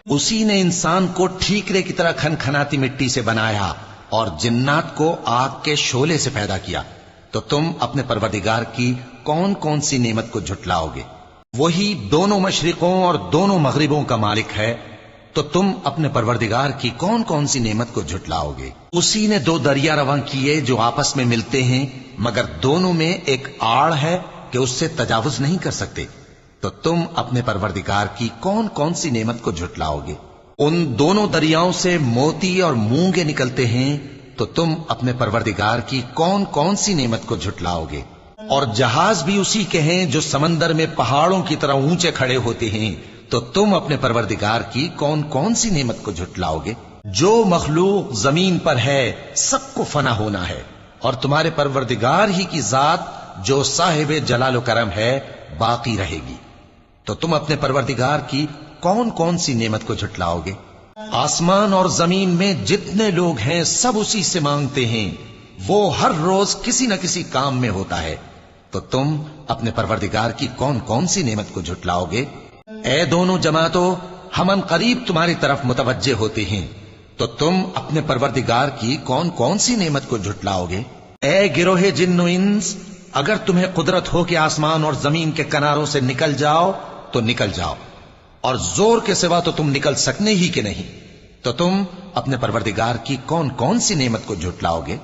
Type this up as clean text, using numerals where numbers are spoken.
اسی نے انسان کو ٹھیکرے کی طرح کھنکھناتی مٹی سے بنایا اور جنات کو آگ کے شعلے سے پیدا کیا، تو تم اپنے پروردگار کی کون کون سی نعمت کو جھٹلاؤ گے؟ وہی دونوں مشرقوں اور دونوں مغربوں کا مالک ہے، تو تم اپنے پروردگار کی کون کون سی نعمت کو جھٹلاؤ گے؟ اسی نے دو دریا رواں کیے جو آپس میں ملتے ہیں، مگر دونوں میں ایک آڑ ہے کہ اس سے تجاوز نہیں کر سکتے، تو تم اپنے پروردگار کی کون کون سی نعمت کو جھٹلاؤ گے؟ ان دونوں دریاؤں سے موتی اور مونگے نکلتے ہیں، تو تم اپنے پروردگار کی کون کون سی نعمت کو جھٹلاؤ گے؟ اور جہاز بھی اسی کے ہیں جو سمندر میں پہاڑوں کی طرح اونچے کھڑے ہوتے ہیں، تو تم اپنے پروردگار کی کون کون سی نعمت کو جھٹلاؤ گے؟ جو مخلوق زمین پر ہے سب کو فنا ہونا ہے، اور تمہارے پروردگار ہی کی ذات جو صاحب جلال و کرم ہے باقی رہے گی، تو تم اپنے پروردگار کی کون کون سی نعمت کو جھٹلاؤ گے؟ آسمان اور زمین میں جتنے لوگ ہیں سب اسی سے مانگتے ہیں، وہ ہر روز کسی نہ کسی کام میں ہوتا ہے، تو تم اپنے پروردگار کی کون کون سی نعمت کو جھٹلاؤ گے؟ اے دونوں جماعتوں، ہم ان قریب تمہاری طرف متوجہ ہوتے ہیں، تو تم اپنے پروردگار کی کون کون سی نعمت کو جھٹلاؤ گے؟ اے گروہ جن و انس، اگر تمہیں قدرت ہو کہ آسمان اور زمین کے کناروں سے نکل جاؤ تو نکل جاؤ، اور زور کے سوا تو تم نکل سکنے ہی کہ نہیں، تو تم اپنے پروردگار کی کون کون سی نعمت کو جھٹلاؤ گے؟